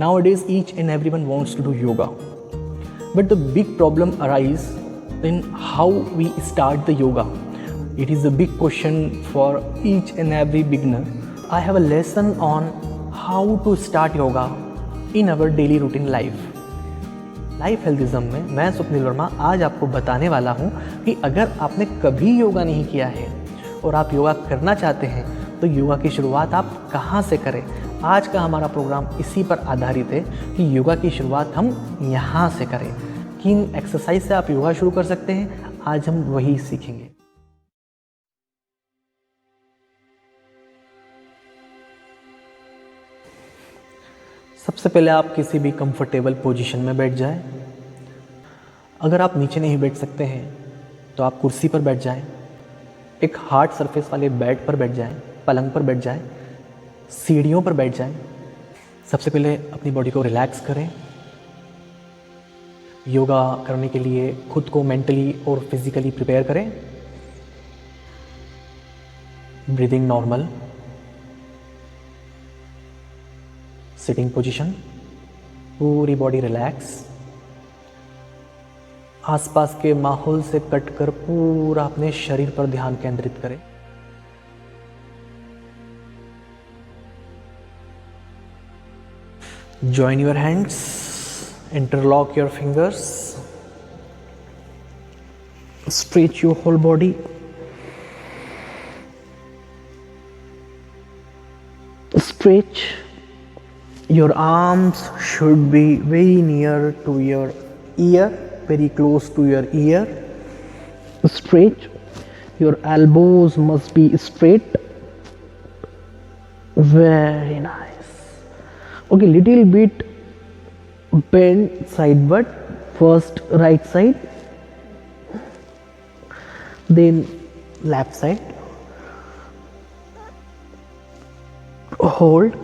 Nowadays, each and everyone wants to do yoga, but the big problem arises in how we start the yoga. It is a big question for each and every beginner. I have a lesson on how to start yoga in our daily routine life. Life healthism में मैं स्वप्निल वर्मा आज आपको बताने वाला हूँ कि अगर आपने कभी योगा नहीं किया है और आप योगा करना चाहते हैं तो योगा की शुरुआत आप कहाँ से करें। आज का हमारा प्रोग्राम इसी पर आधारित है कि योगा की शुरुआत हम यहाँ से करें। किन एक्सरसाइज से आप योगा शुरू कर सकते हैं, आज हम वही सीखेंगे। सबसे पहले आप किसी भी कंफर्टेबल पोजीशन में बैठ जाएं। अगर आप नीचे नहीं बैठ सकते हैं तो आप कुर्सी पर बैठ जाएं, एक हार्ड सरफेस वाले बेड पर बैठ जाएं, पलंग पर बैठ जाएं, सीढ़ियों पर बैठ जाएं। सबसे पहले अपनी बॉडी को रिलैक्स करें। योगा करने के लिए खुद को मेंटली और फिजिकली प्रिपेयर करें। ब्रीदिंग नॉर्मल, सिटिंग पोजीशन, पूरी बॉडी रिलैक्स। आसपास के माहौल से कटकर पूरा अपने शरीर पर ध्यान केंद्रित करें। Join your hands, interlock your fingers, stretch your whole body. Stretch. Your arms should be very near to your ear, very close to your ear. Stretch. Your elbows must be straight. Very nice. Okay, little bit bend sideward. First right side, then left side. Hold.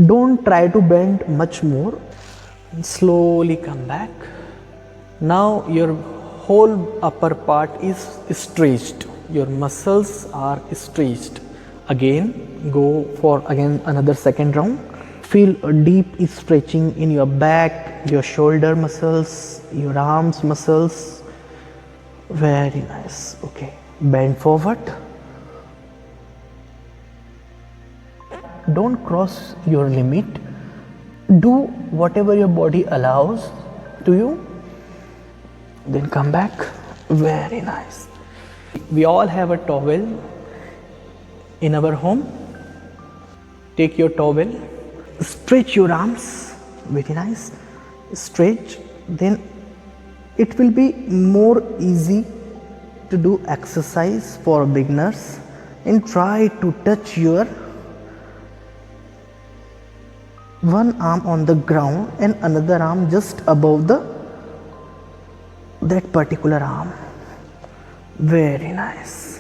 Don't try to bend much more. Slowly come back. Now your whole upper part is stretched. Your muscles are stretched. Again, go for another second round. Feel a deep stretching in your back, your shoulder muscles, your arms muscles. Very nice. Okay, bend forward. Don't cross your limit. Do whatever your body allows to you. Then come back. Very nice. We all have a towel in our home. Take your towel, stretch your arms. Very nice. Stretch. Then it will be more easy to do exercise for beginners. And try to touch your one arm on the ground and another arm just above that particular arm. Very nice.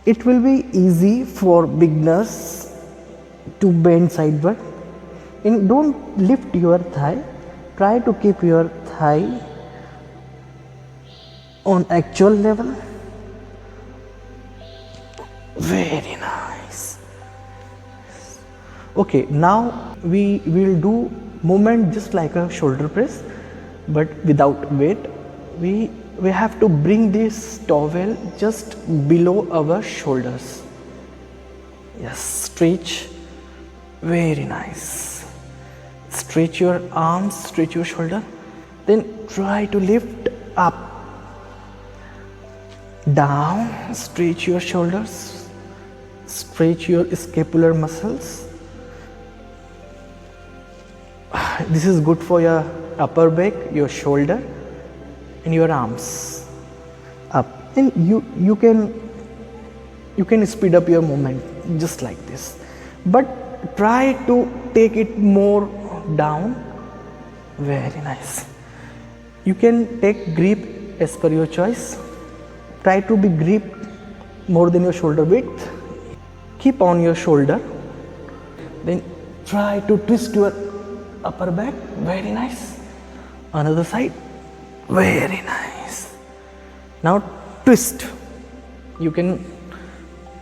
It will be easy for beginners to bend sideward. And don't lift your thigh. Try to keep your thigh on actual level. Very nice. Okay, now we will do movement just like a shoulder press, but without weight. We have to bring this towel just below our shoulders. Yes, stretch. Very nice. Stretch your arms, stretch your shoulder. Then try to lift up. Down, stretch your shoulders. Stretch your scapular muscles. This is good for your upper back, your shoulder and your arms. Up. And you can speed up your movement just like this. But try to take it more down. Very nice. You can take grip as per your choice. Try to be gripped more than your shoulder width. Keep on your shoulder. Then try to twist your upper back. Very nice. Another side. Very nice. Now twist. You can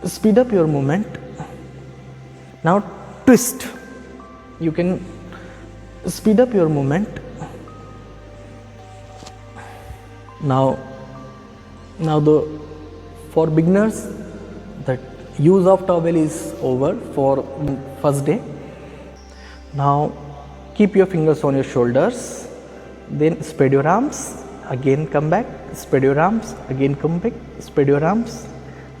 speed up your movement. Now twist. You can speed up your movement. Now for beginners, the use of towel is over for first day. Now keep your fingers on your shoulders, then spread your arms, again come back, spread your arms, again come back, spread your arms,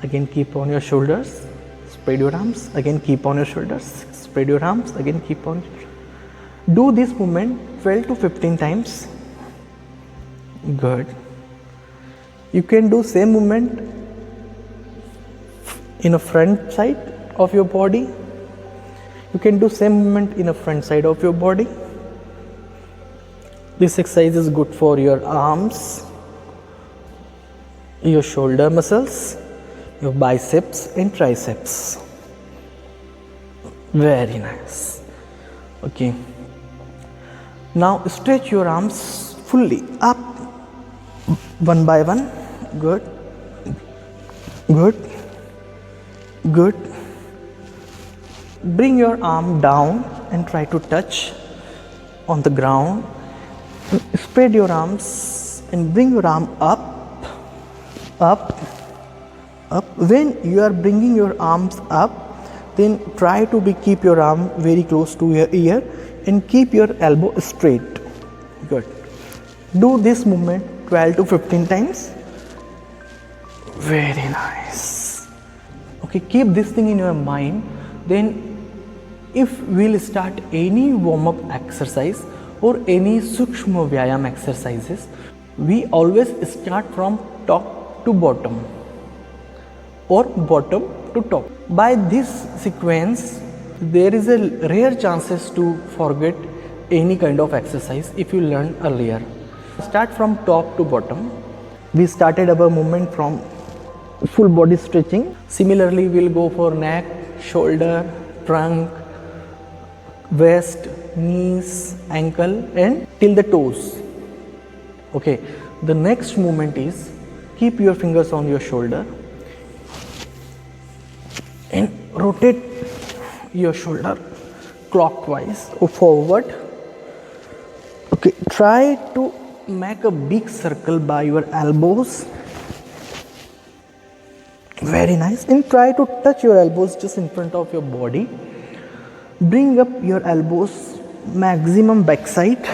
again keep on your shoulders, spread your arms, again keep on your shoulders, spread your arms, again keep on. Do this movement 12 to 15 times. Good. You can do same movement in a front side of your body. You can do same movement in a front side of your body. This exercise is good for your arms, your shoulder muscles, your biceps and triceps. Very nice. Okay. Now stretch your arms fully up, one by one. Good. Good. Good. Bring your arm down and try to touch on the ground. Spread your arms and bring your arm up, up, up. When you are bringing your arms up, then try to keep your arm very close to your ear and keep your elbow straight. Good. Do this movement 12 to 15 times. Very nice. Okay, keep this thing in your mind. Then if we'll start any warm-up exercise or any Sukshma Vyayam exercises, we always start from top to bottom or bottom to top. By this sequence, there is a rare chances to forget any kind of exercise if you learn earlier. Start from top to bottom. We started our movement from full body stretching. Similarly, we'll go for neck, shoulder, trunk, waist, knees, ankle and till the toes. Okay, the next movement is keep your fingers on your shoulder and rotate your shoulder clockwise or forward. Okay, try to make a big circle by your elbows. Very nice. And try to touch your elbows just in front of your body. Bring up your elbows maximum backside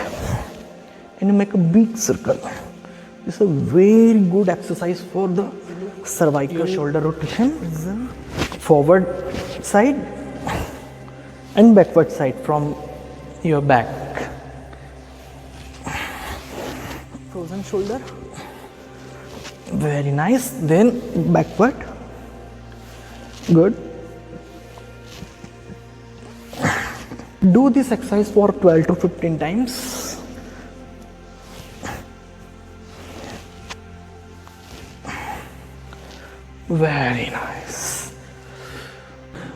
and make a big circle. This is a very good exercise for the cervical shoulder rotation. Forward side and backward side from your back. Frozen shoulder. Very nice. Then backward. Good. Do this exercise for 12 to 15 times. Very nice.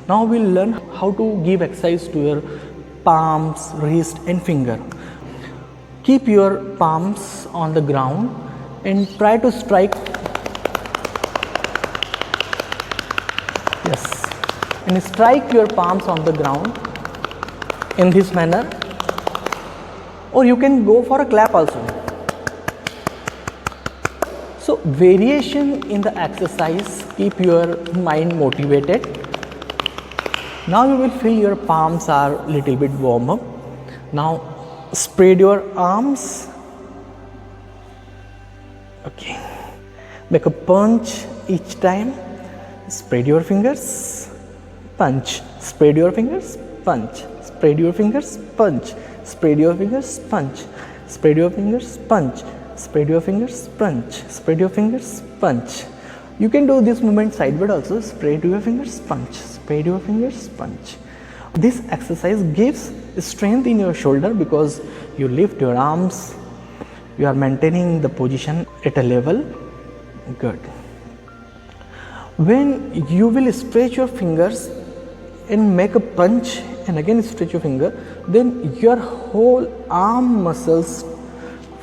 Now we'll learn how to give exercise to your palms, wrist and finger. Keep your palms on the ground and try to strike. Yes. And strike your palms on the ground in this manner, or you can go for a clap also. So variation in the exercise keep your mind motivated. Now you will feel your palms are little bit warm up. Now spread your arms. Okay, make a punch each time. Spread your fingers, punch, spread your fingers, punch, spread your fingers, punch, spread your fingers, punch, spread your fingers, punch, spread your fingers, punch, spread your fingers, punch. You can do this movement sideward also. Spread your fingers, punch, spread your fingers, punch. This exercise gives strength in your shoulder because you lift your arms, you are maintaining the position at a level. Good. When you will stretch your fingers and make a punch and again stretch your finger, then your whole arm muscles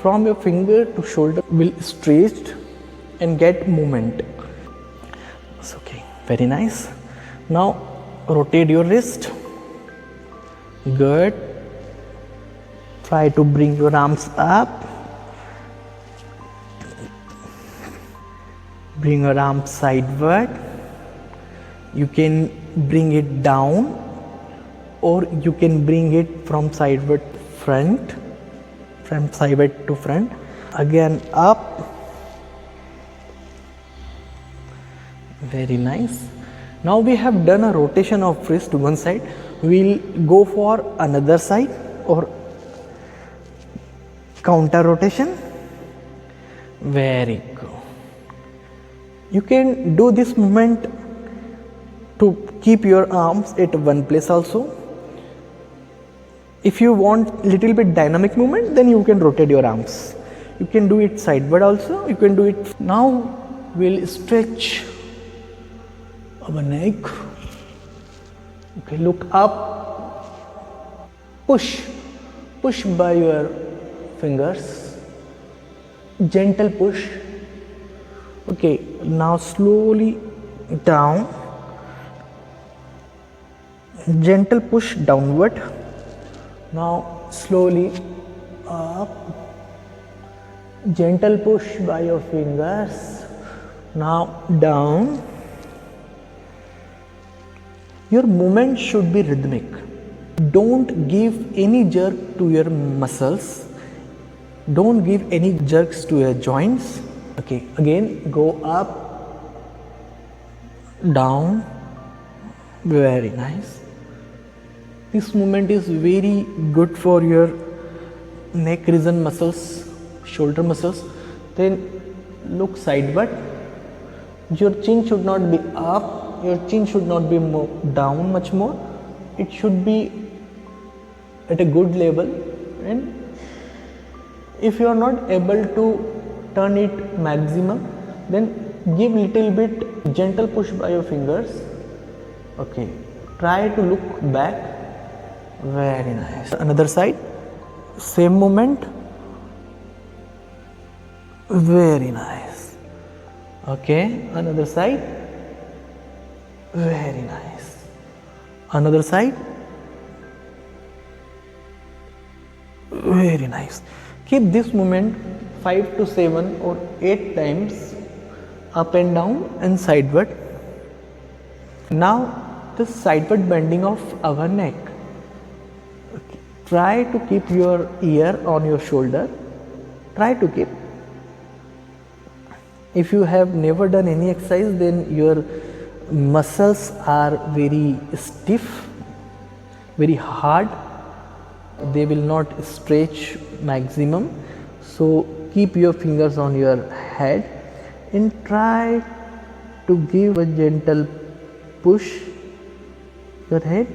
from your finger to shoulder will stretch and get movement. It's okay. Very nice. Now rotate your wrist. Good. Try to bring your arms up. Bring your arms sideward. You can bring it down, or you can bring it from sideward front, from sideward to front. Again up. Very nice. Now we have done a rotation of wrist to one side. We'll go for another side or counter rotation. Very good. You can do this movement to keep your arms at one place also. If you want little bit dynamic movement, then you can rotate your arms. You can do it sideward also. You can do it. Now we'll stretch our neck. Okay, look up. Push by your fingers. Gentle push. Okay, now slowly down. Gentle push downward. Now slowly up. Gentle push by your fingers. Now down. Your movement should be rhythmic. Don't give any jerk to your muscles. Don't give any jerks to your joints. Okay, again go up, down. Very nice. This movement is very good for your neck region muscles, shoulder muscles. Then look sideward. Your chin should not be up, your chin should not be down much more. It should be at a good level, and if you are not able to turn it maximum, then give little bit gentle push by your fingers. Okay, try to look back. Very nice. Another side, same movement. Very nice. Okay, another side. Very nice. Another side. Very nice. Keep this movement 5 to 7 or 8 times, up and down and sideward. Now the sideward bending of our neck. Okay. Try to keep your ear on your shoulder. Try to keep. If you have never done any exercise, then your muscles are very stiff, very hard. They will not stretch maximum. So keep your fingers on your head and try to give a gentle push your head,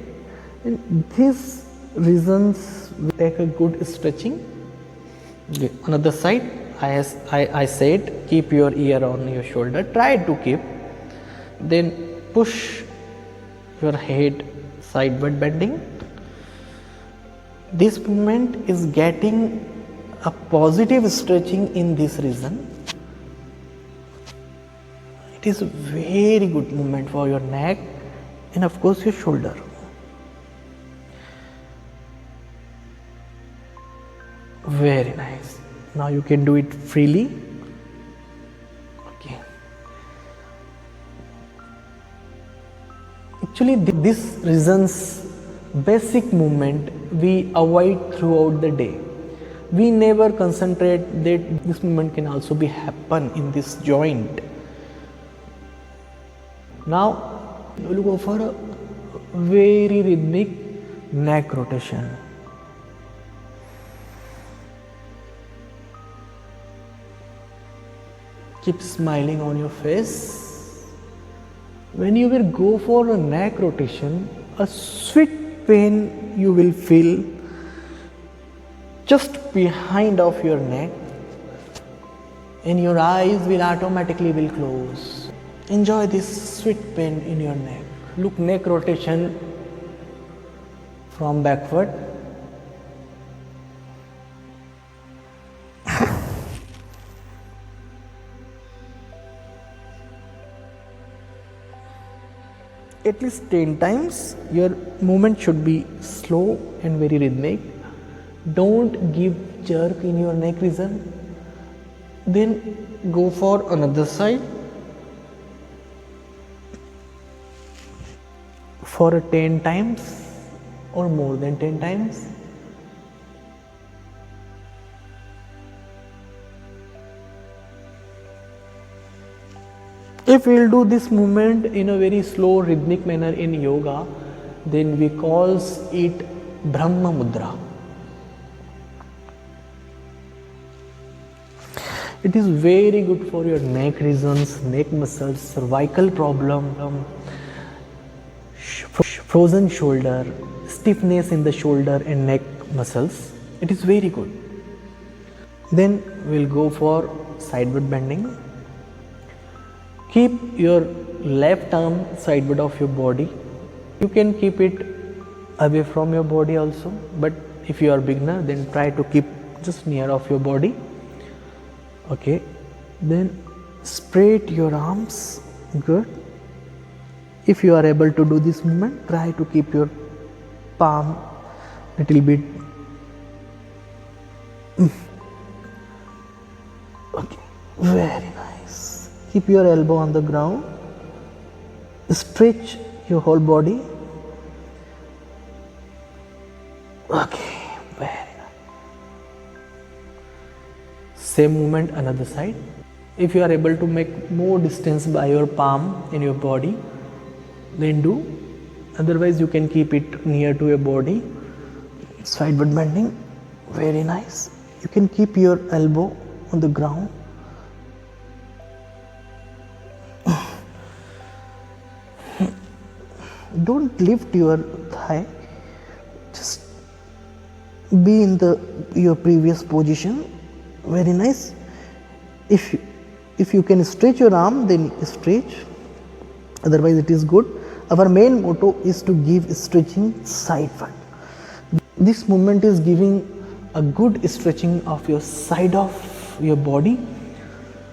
and these reasons will take a good stretching. Okay. Another side, I said keep your ear on your shoulder, try to keep, then push your head sideward bending. This movement is getting a positive stretching in this region. It is a very good movement for your neck and of course your shoulder. Very nice. Now you can do it freely. Okay. Actually, this region's basic movement we avoid throughout the day. We never concentrate that this movement can also be happen in this joint. Now we will go for a very rhythmic neck rotation. Keep smiling on your face. When you will go for a neck rotation, a sweet pain you will feel just behind of your neck, and your eyes will automatically close. Enjoy this sweet pain in your neck. Look, neck rotation from backward. at least 10 times. Your movement should be slow and very rhythmic. Don't give jerk in your neck region. Then go for another side for 10 times or more than 10 times. If we will do this movement in a very slow rhythmic manner in yoga, then we calls it Brahma Mudra. It is very good for your neck regions, neck muscles, cervical problem, frozen shoulder, stiffness in the shoulder and neck muscles. It is very good. Then we'll go for sideward bending. Keep your left arm sideward of your body. You can keep it away from your body also, but if you are beginner, then try to keep just near of your body. Okay, then spread your arms. Good. If you are able to do this movement, try to keep your palm little bit. Okay, very nice. Keep your elbow on the ground. Stretch your whole body. Okay, very nice. Same movement another side. If you are able to make more distance by your palm in your body, then do. Otherwise you can keep it near to your body. Sideward bending, very nice. You can keep your elbow on the ground. Don't lift your thigh, just be in your previous position. Very nice. If you can stretch your arm, then stretch, otherwise it is good. Our main motto is to give stretching sideward. This movement is giving a good stretching of your side of your body.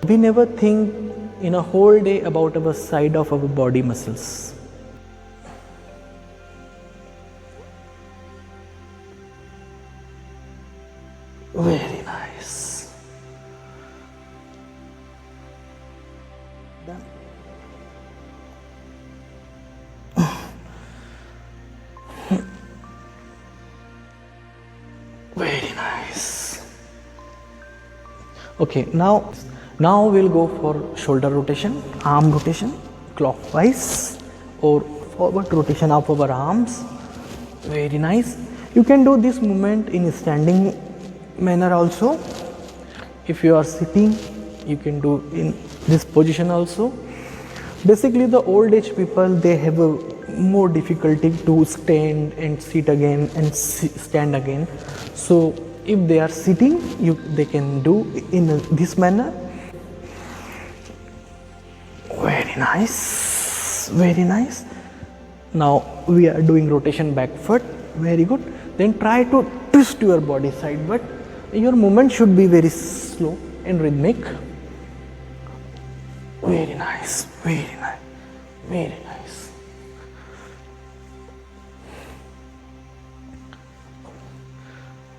We never think in a whole day about our side of our body muscles. Very nice. Done. Very nice. Okay, now we'll go for shoulder rotation, arm rotation, clockwise or forward rotation of our arms. Very nice. You can do this movement in standing manner also. If you are sitting, you can do in this position also. Basically the old age people, they have a more difficulty to stand and sit again and stand again. So if they are sitting, they can do in this manner. Very nice, very nice. Now we are doing rotation back foot. Very good. Then try to twist your body side, but your movement should be very slow and rhythmic. Very nice, very nice, very nice.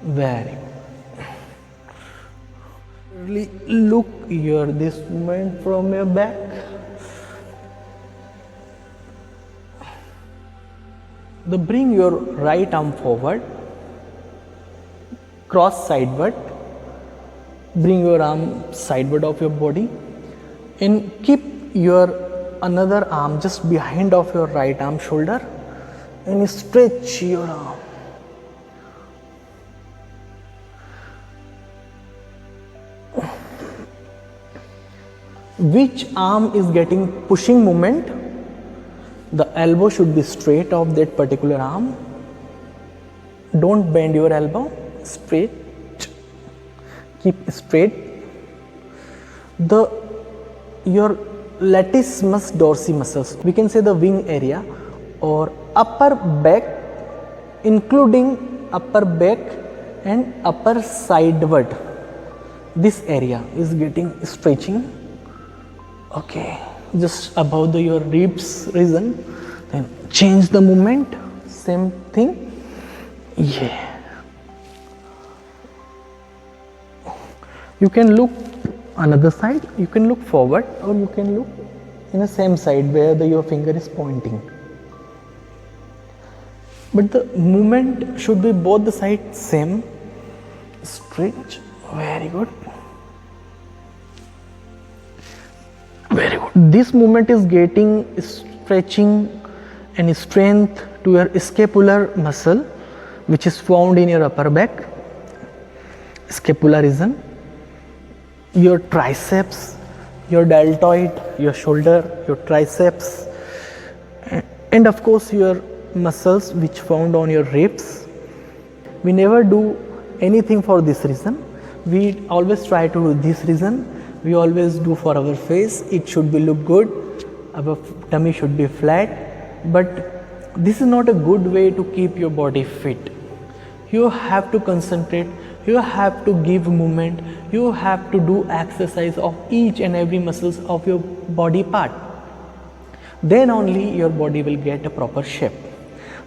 Very good. Really look this movement from your back. Bring your right arm forward, cross sideward, bring your arm sideward of your body and keep your another arm just behind of your right arm shoulder and stretch your arm. Which arm is getting pushing movement? The elbow should be straight of that particular arm. Don't bend your elbow, straight, keep straight. Your latissimus dorsi muscles, we can say the wing area or upper back, including upper back and upper sideward, this area is getting stretching. Okay, just above your ribs region, Then change the movement, same thing. Yeah. You can look another side, you can look forward, or you can look in the same side where your finger is pointing. But the movement should be both the sides same. Stretch. Very good. Very good. This movement is getting stretching and strength to your scapular muscle, which is found in your upper back, scapular region, your triceps, your deltoid, your shoulder, your triceps, and of course your muscles which found on your ribs. We never do anything for this reason. We always try to do this reason. We always do for our face. It should be look good. Our tummy should be flat. But this is not a good way to keep your body fit. You have to concentrate. You have to give movement. You have to do exercise of each and every muscles of your body part. Then only your body will get a proper shape.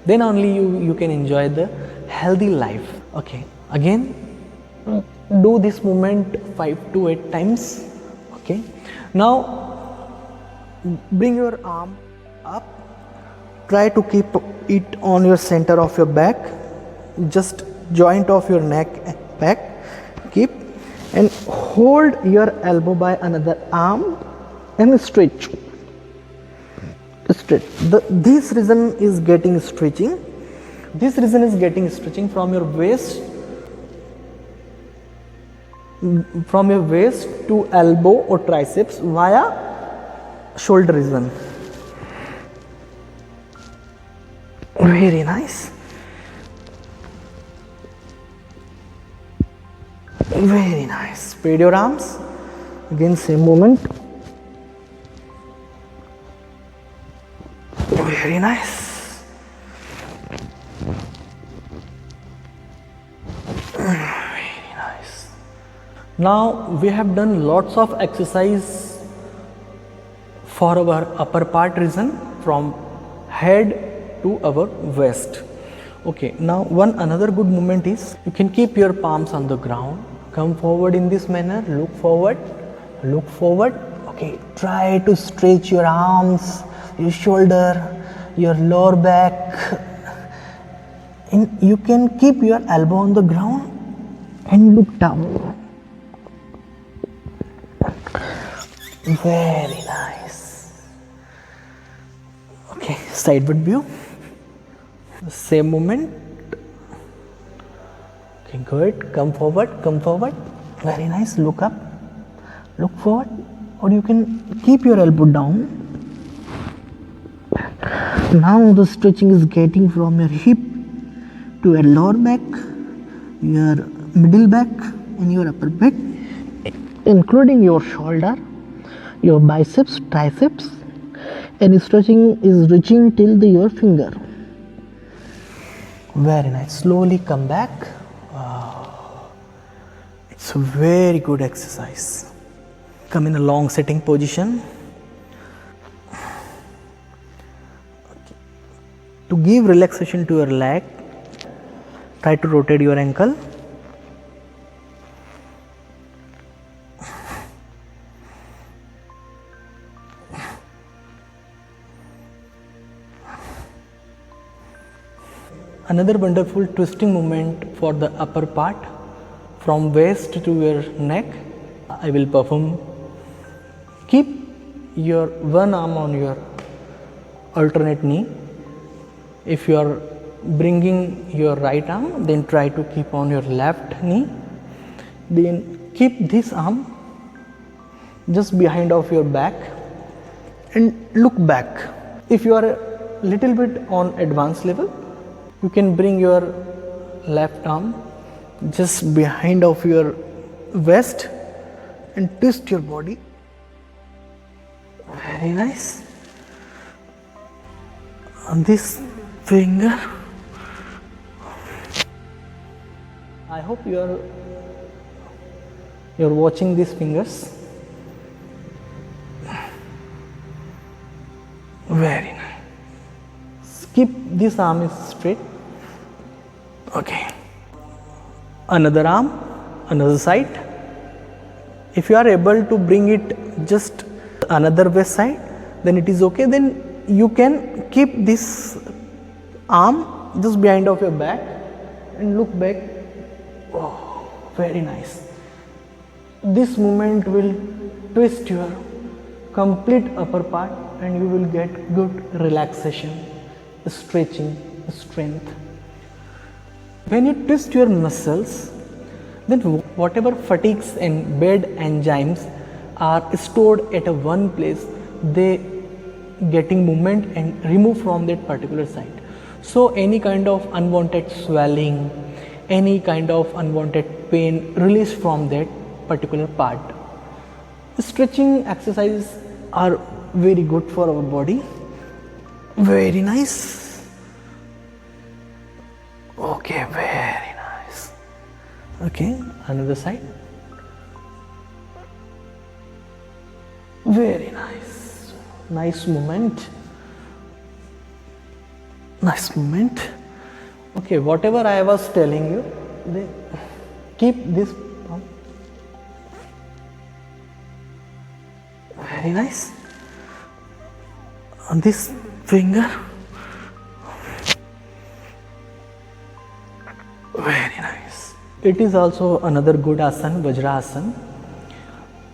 Then only you can enjoy the healthy life. Okay, again do this movement 5 to 8 times. Okay, now bring your arm up, try to keep it on your center of your back, just joint of your neck and back, keep, and hold your elbow by another arm and stretch. This region is getting stretching. This region is getting stretching from your waist to elbow or triceps via shoulder region. Very nice. Very nice. Spread your arms. Again, same movement. Very nice. Very nice. Now we have done lots of exercise for our upper part region from head to our waist. Okay, now another good movement is you can keep your palms on the ground, come forward in this manner, look forward. Okay, try to stretch your arms, your shoulder, your lower back, and you can keep your elbow on the ground and look down. Very nice. Okay, sideward view. Same movement. Okay, good. Come forward. Very nice. Look up. Look forward. Or you can keep your elbow down. Now the stretching is getting from your hip to your lower back, your middle back and your upper back, including your shoulder, your biceps, triceps, and stretching is reaching till your finger. Very nice. Slowly come back. It's a very good exercise. Come in a long sitting position. To give relaxation to your leg, try to rotate your ankle. Another wonderful twisting movement for the upper part from waist to your neck. I will perform. Keep your one arm on your alternate knee. If you are bringing your right arm, then try to keep on your left knee. Then keep this arm just behind of your back and look back. If you are a little bit on advanced level, you can bring your left arm just behind of your waist and twist your body. Very nice. On this finger. I hope you're watching these fingers. Very nice. this arm is straight. Okay, another arm, another side. If you are able to bring it just another way side, then it is okay. Then you can keep this arm just behind of your back and look back. Oh, very nice. This movement will twist your complete upper part and you will get good relaxation, stretching, strength. When you twist your muscles, then whatever fatigues and bad enzymes are stored at a one place, they getting movement and remove from that particular site. So any kind of unwanted swelling, any kind of unwanted pain release from that particular part. Stretching exercises are very good for our body. Very nice. Okay, very nice. Okay, another side. Very nice. Nice movement. Nice movement. Okay, whatever I was telling you, then keep this palm. Very nice. On this finger. Very nice. It is also another good asana, Vajrasana.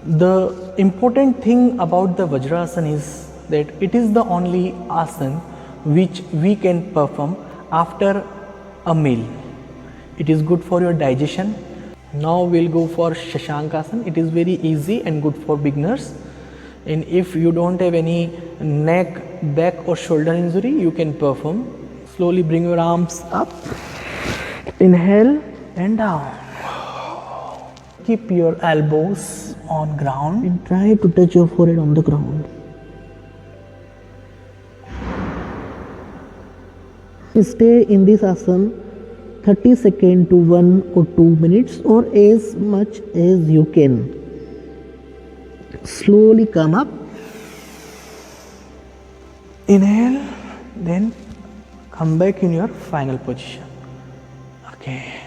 The important thing about the Vajrasana is that it is the only asana which we can perform after a meal. It is good for your digestion. Now we'll go for Shashankasana. It is very easy and good for beginners. And if you don't have any neck, back or shoulder injury, you can perform. Slowly bring your arms up. Inhale and down. Keep your elbows on ground and try to touch your forehead on the ground. Stay in this asana 30 seconds to 1 or 2 minutes or as much as you can. Slowly come up. Inhale, then come back in your final position. Okay.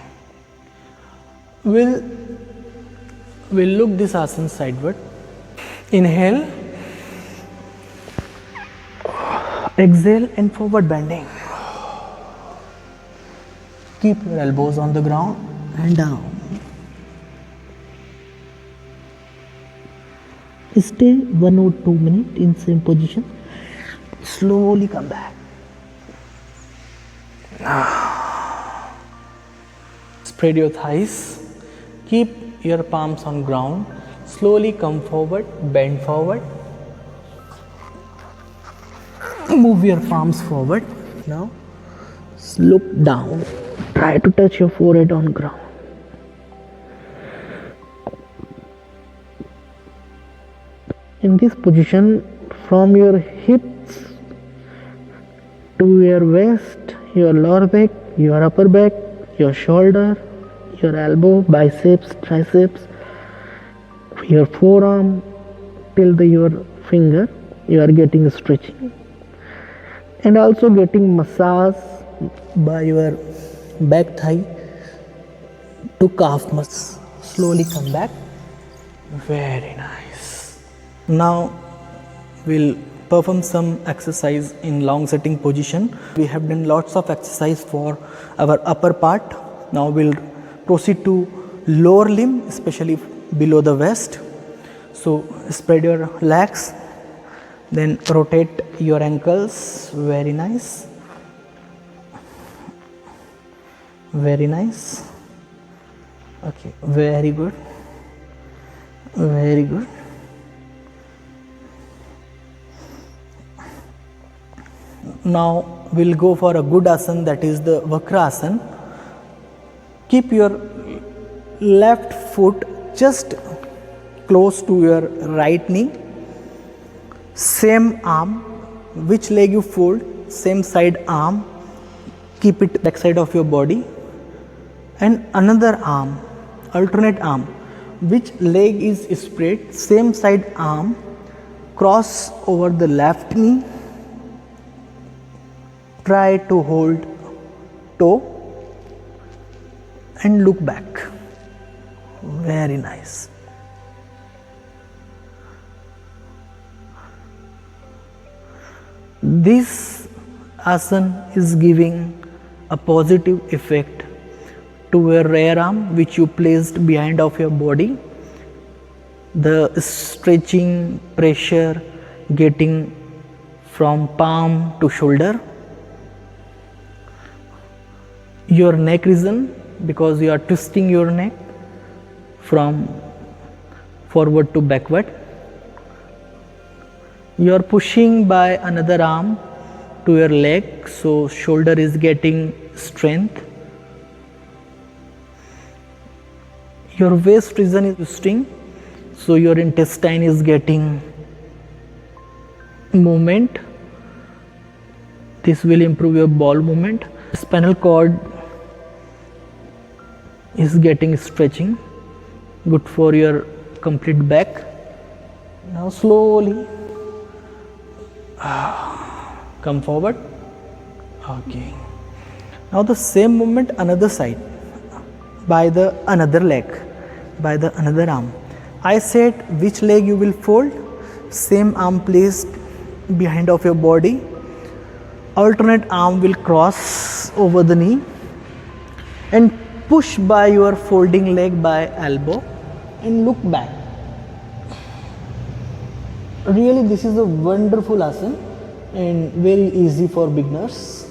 We'll look this asana sideward. Inhale. Exhale and forward bending. Keep your elbows on the ground and down. Stay 1 or 2 minutes in same position. Slowly come back. Spread your thighs. Keep your palms on ground. Slowly come forward, bend forward. Move your palms forward. Now look down. Try to touch your forehead on ground. In this position, from your hips to your waist, your lower back, your upper back, your shoulder, your elbow, biceps, triceps, your forearm till your finger, you are getting stretching and also getting massage by your back thigh to calf muscle. Slowly come back. Very nice. Now we'll perform some exercise in long sitting position. We have done lots of exercise for our upper part. Now we'll proceed to lower limb, especially below the waist. So spread your legs, then rotate your ankles. Very nice. Very nice. Okay, very good. Very good. Now we'll go for a good asana, that is the Vakrasana. Keep your left foot just close to your right knee. Same arm, which leg you fold, same side arm, keep it back side of your body. And another arm, alternate arm, which leg is spread, same side arm, cross over the left knee. Try to hold toe and look back. Very nice. This asana is giving a positive effect to your rear arm which you placed behind of your body. The stretching pressure getting from palm to shoulder. Your neck region, because you are twisting your neck from forward to backward. You are pushing by another arm to your leg, so shoulder is getting strength. Your waist region is twisting, so your intestine is getting movement. This will improve your bowel movement. Spinal cord is getting stretching, good for your complete back. Now slowly come forward. Okay. Now the same movement another side, by the another leg, by the another arm. I said which leg you will fold. Same arm placed behind of your body. Alternate arm will cross over the knee and push by your folding leg by elbow and look back. Really, this is a wonderful asana and very easy for beginners.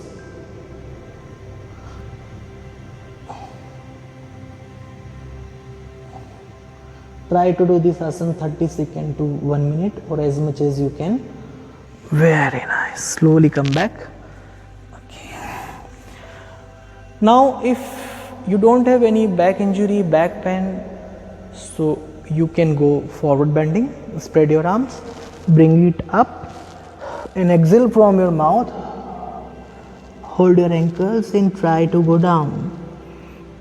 Try to do this asana 30 seconds to 1 minute or as much as you can. Very nice. Slowly come back. Okay. Now if you don't have any back injury, back pain, so you can go forward bending. Spread your arms, bring it up and exhale from your mouth. Hold your ankles and try to go down.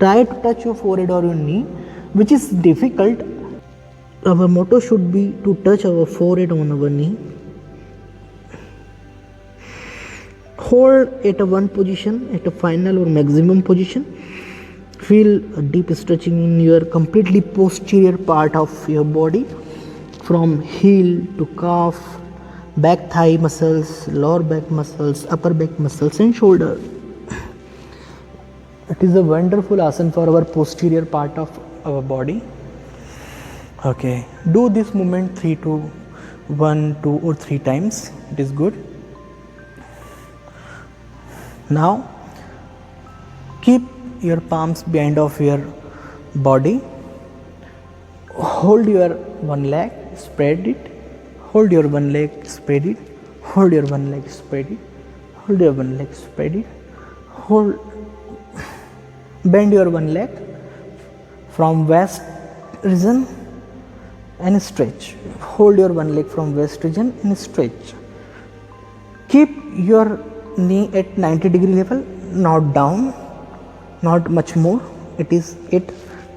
Try to touch your forehead or your knee, which is difficult. Our motto should be to touch our forehead on our knee. Hold at a one position, at a final or maximum position. Feel a deep stretching in your completely posterior part of your body, from heel to calf, back thigh muscles, lower back muscles, upper back muscles and shoulder. It is a wonderful asana for our posterior part of our body. Okay, do this movement 1, 2 or 3 times. It is good. Now keep your palms behind of your body. Hold your one leg, spread it. Hold your one leg, spread it. Hold your one leg, spread it. Hold your one leg, spread it. Hold. Bend your one leg from waist region and stretch. Hold your one leg from waist region and stretch. Keep your knee at 90-degree level, not down, not much more. It is at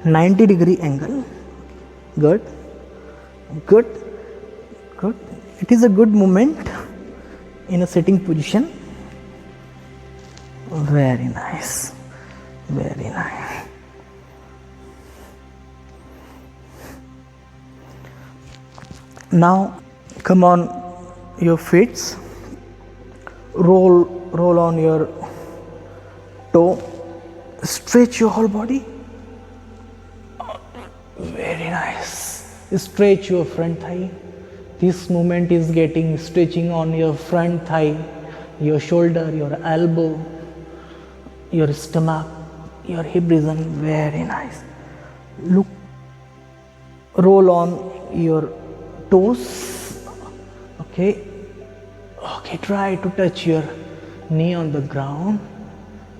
90-degree angle. Good, good, good. It is a good movement in a sitting position. Very nice, very nice. Now come on your feet, roll on your toe, stretch your whole body. Very nice. Stretch your front thigh. This movement is getting stretching on your front thigh, your shoulder, your elbow, your stomach, your hip region. Very nice. Look, roll on your toes. Okay, try to touch your knee on the ground.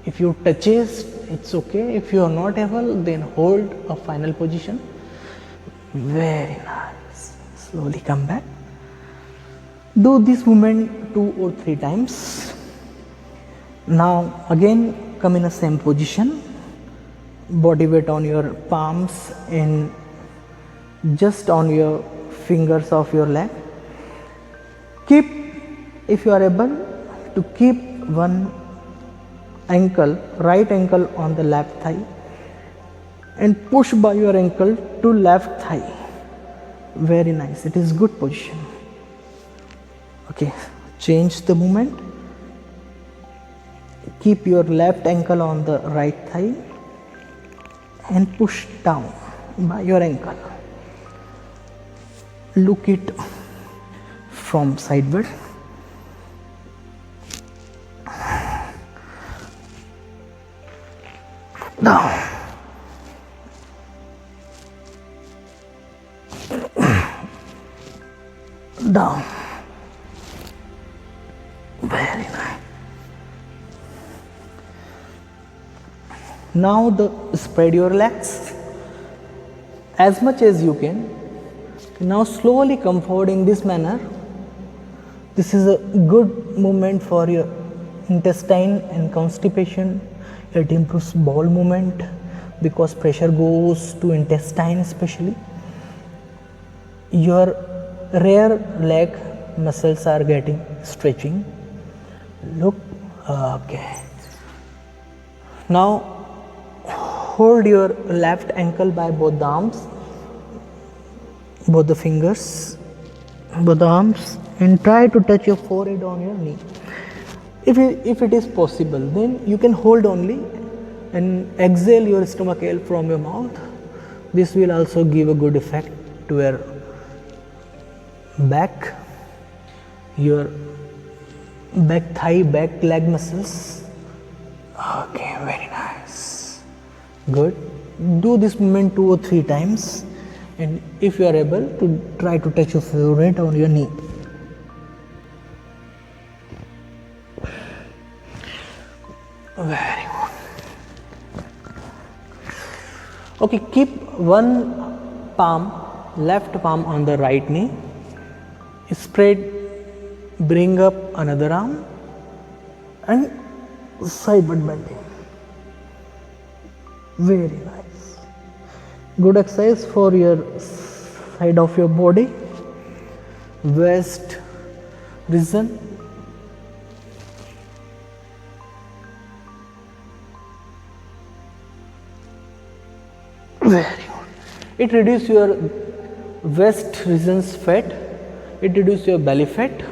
If you touches, it's okay. If you are not able, then hold a final position. Very nice. Slowly come back. Do this movement 2 or 3 times. Now again come in the same position. Body weight on your palms and just on your fingers of your leg. Keep, if you are able to keep one ankle, right ankle on the left thigh and push by your ankle to left thigh. Very nice, it is good position. Okay, change the movement. Keep your left ankle on the right thigh and push down by your ankle. Look it from sideward. Down. Down. Very nice. Now spread your legs as much as you can. Now slowly come forward in this manner. This is a good movement for your intestine and constipation. It improves bowel movement because pressure goes to intestine especially. Your rear leg muscles are getting stretching. Look, okay. Now hold your left ankle by both the arms, both the fingers, both the arms, and try to touch your forehead on your knee. If it is possible, then you can hold only and exhale your stomach air from your mouth. This will also give a good effect to your back, your back thigh, back leg muscles. Okay, very nice. Good. Do this movement 2 or 3 times, and if you are able to, try to touch your forehead on your knee. Very good. Okay, keep one palm, left palm on the right knee. Spread, bring up another arm and sideward bending. Very nice. Good exercise for your side of your body, waist region. Very good. It reduces your waist region's fat. It reduces your belly fat.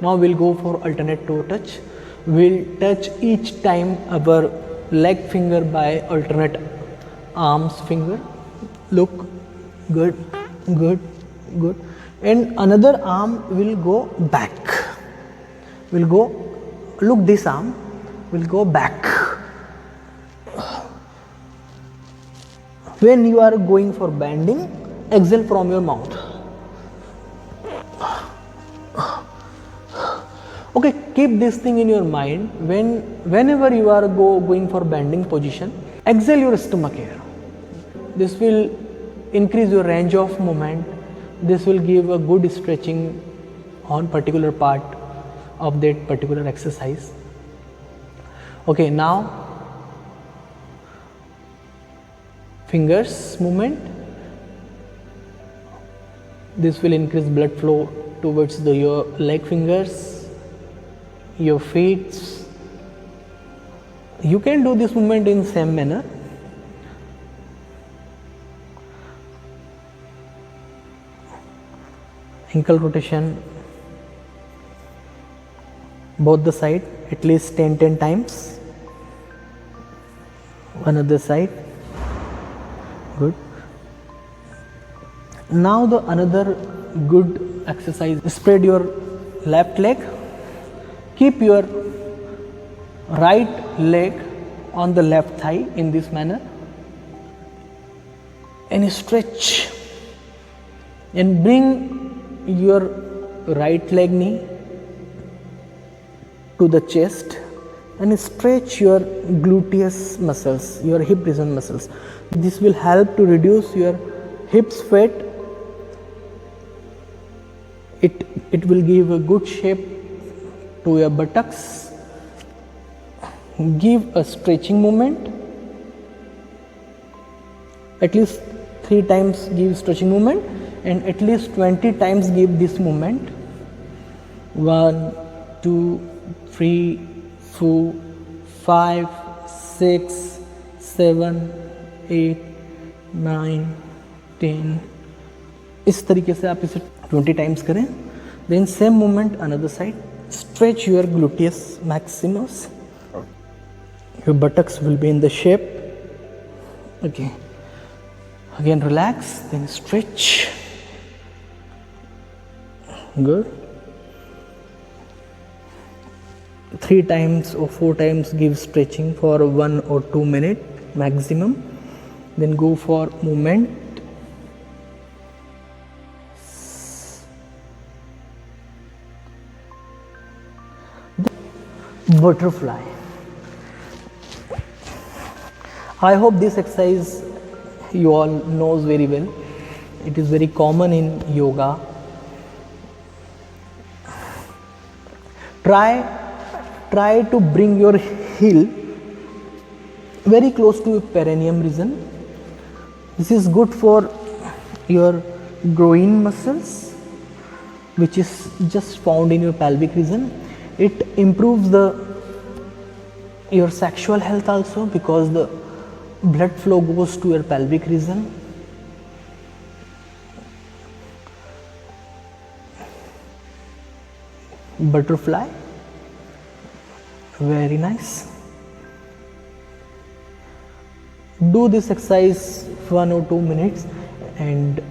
Now we'll go for alternate toe touch. We'll touch each time our leg finger by alternate arms finger. Look, good, good, good. And another arm will go back. We'll go, look, this arm will go back. When you are going for bending, exhale from your mouth. Okay, keep this thing in your mind. Whenever you are going for bending position, exhale your stomach air. This will increase your range of movement. This will give a good stretching on particular part of that particular exercise. Okay, now fingers movement. This will increase blood flow towards your leg fingers, your feet. You can do this movement in same manner. Ankle rotation, both the side at least 10 times. One other side. Good. Now the another good exercise, spread your left leg, keep your right leg on the left thigh in this manner and stretch and bring your right leg knee to the chest and stretch your gluteus muscles, your hip region muscles. This will help to reduce your hips fat. It will give a good shape to your buttocks. Give a stretching movement. At least 3 times give stretching movement and at least 20 times give this movement. 1, 2, 3, 4, 5, 6, 7, 8, 9, 10. इस तरीके से आप इसे 20 times करें. Then same movement another side. Stretch your gluteus maximus. Your buttocks will be in the shape. Okay. Again relax, then stretch. Good. 3 times or 4 times give stretching for 1 or 2 minutes maximum. Then go for movement. Butterfly. I hope this exercise you all knows very well. It is very common in yoga. Try to bring your heel very close to your perineum region. This is good for your groin muscles, which is just found in your pelvic region. It improves your sexual health also, because the blood flow goes to your pelvic region. Butterfly, very nice. Do this exercise 1 or 2 minutes, and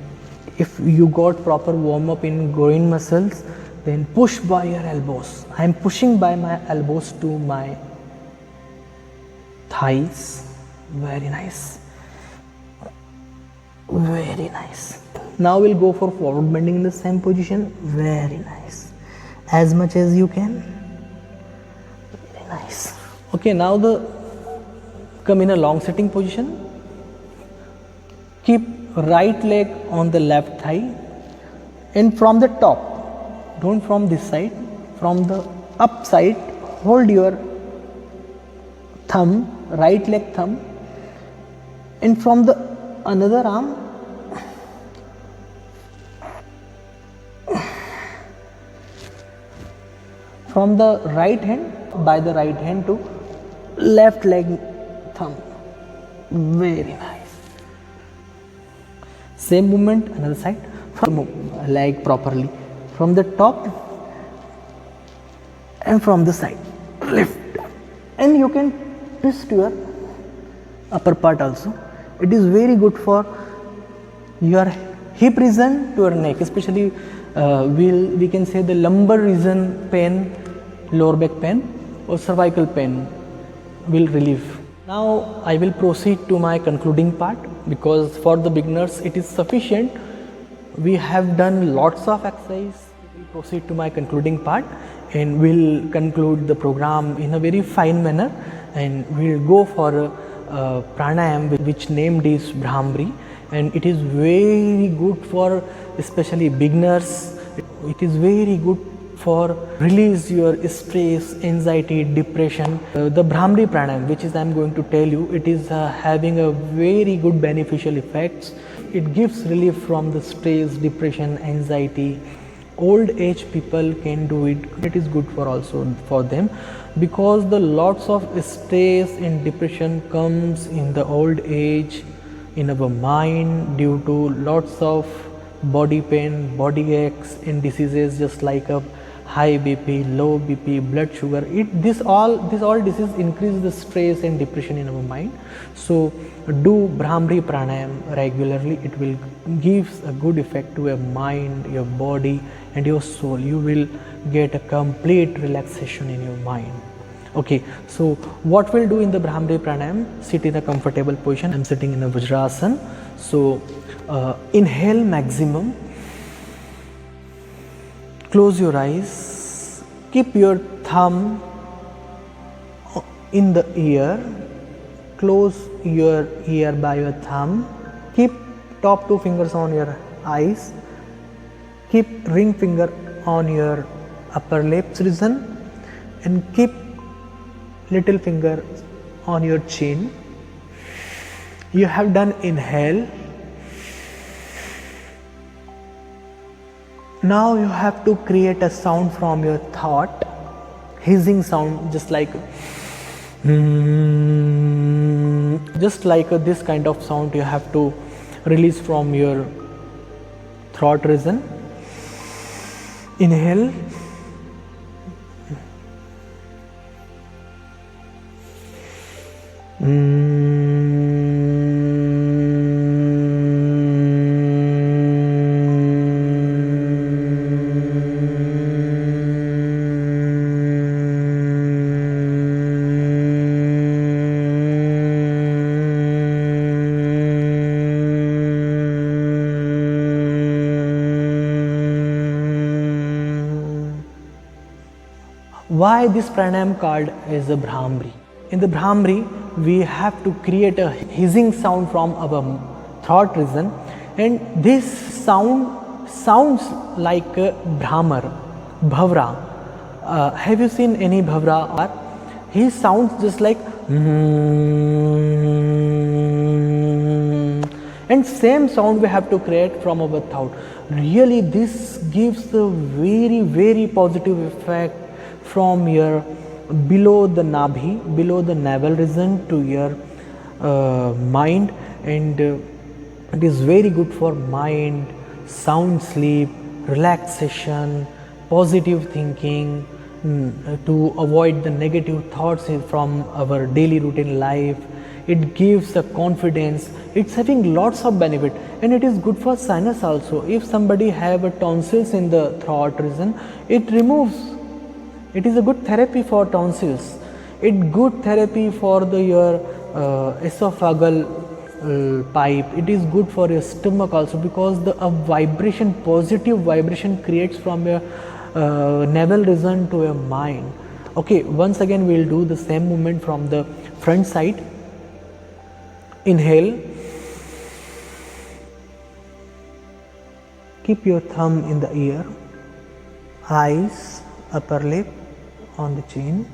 if you got proper warm up in groin muscles, then push by your elbows. I am pushing by my elbows to my thighs. Very nice, very nice. Now we'll go for forward bending in the same position. Very nice, as much as you can. Very nice. Okay, now come in a long sitting position. Keep right leg on the left thigh, and from the top, don't from this side, from the up side, hold your thumb, right leg thumb, and from the another arm, from the right hand, by the right hand to left leg thumb. Very nice. Same movement another side. From leg properly, from the top and from the side, lift, and you can twist your upper part also. It is very good for your hip region to your neck, especially we can say the lumbar region pain, lower back pain or cervical pain will relieve. Now I will proceed to my concluding part, because for the beginners it is sufficient. We have done lots of exercise. We will proceed to my concluding part, and we'll conclude the program in a very fine manner, and we'll go for a pranayam which named is Bhramari, and it is very good for especially beginners. It is very good for release your stress, anxiety, depression. The Bhramari pranayam, which is I am going to tell you, it is having a very good beneficial effects. It gives relief from the stress, depression, anxiety. Old age people can do it. It is good for also for them, because the lots of stress and depression comes in the old age in our mind due to lots of body pain, body aches and diseases, just like a high BP, low BP, blood sugar. This all disease increase the stress and depression in our mind. So do Bhramari pranayam regularly. It will gives a good effect to your mind, your body and your soul. You will get a complete relaxation in your mind. Okay, so what we'll do in the Bhramari pranayam, sit in a comfortable position. I'm sitting in a Vajrasana. So inhale maximum, close your eyes, keep your thumb in the ear, close your ear by your thumb, keep top two fingers on your eyes, keep ring finger on your upper lips region, and keep little finger on your chin. You have done inhale. Now you have to create a sound from your thought. hissing sound, just like this kind of sound you have to release from your throat region. Inhale. Why this pranayam called is a Brahmari? In the Brahmari, we have to create a hissing sound from our throat region, and this sound sounds like a Brahmar, Bhavra. Have you seen any Bhavra? He sounds just like and same sound we have to create from our throat. Really, this gives a very positive effect from your below the nabhi, below the navel region to your mind, and it is very good for mind, sound sleep, relaxation, positive thinking, to avoid the negative thoughts from our daily routine life. It gives a confidence. It's having lots of benefit, and it is good for sinus also. If somebody have a tonsils in the throat region, it removes. It is a good therapy for tonsils. It good therapy for your esophageal pipe. It is good for your stomach also, because the vibration, positive vibration creates from your navel region to your mind. Okay, once again we will do the same movement from the front side. Inhale. Keep your thumb in the ear, eyes, upper lip, on the chin.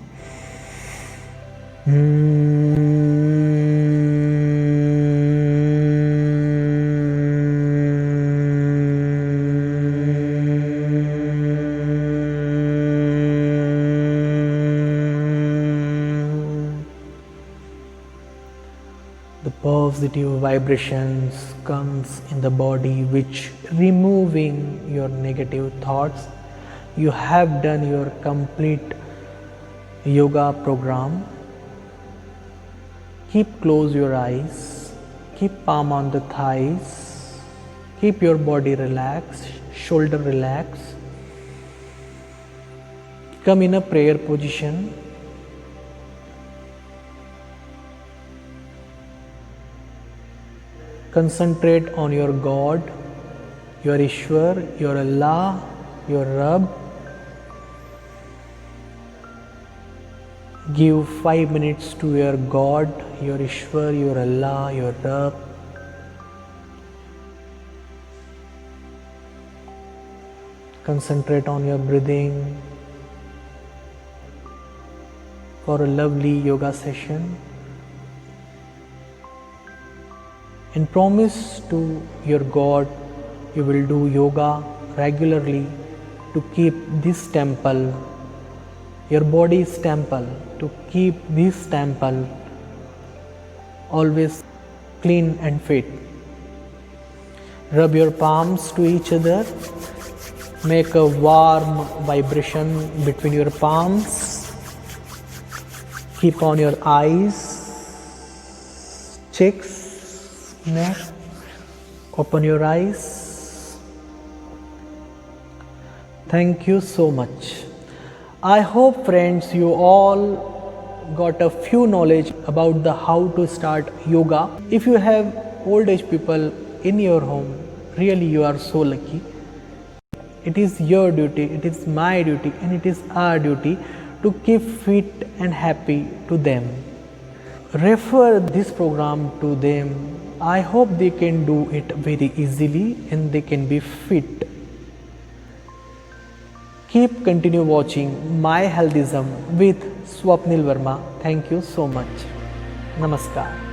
The positive vibrations comes in the body, which removing your negative thoughts. You have done your complete yoga program. Close your eyes, keep palm on the thighs, keep your body relaxed, shoulder relaxed. Come in a prayer position. Concentrate on your God, your Ishwar, your Allah, your Rabb. Give 5 minutes to your God, your Ishwar, your Allah, your Rabb. Concentrate on your breathing for a lovely yoga session. And promise to your God you will do yoga regularly to keep this temple, your body's temple, to keep this temple always clean and fit. Rub your palms to each other. Make a warm vibration between your palms. Keep on your eyes, cheeks, neck. Open your eyes. Thank you so much. I hope, friends, you all got a few knowledge about the how to start yoga. If you have old age people in your home, really you are so lucky. It is your duty, it is my duty, and it is our duty to keep fit and happy to them. Refer this program to them. I hope they can do it very easily and they can be fit. Continue watching My Healthism with Swapnil Verma. Thank you so much. Namaskar.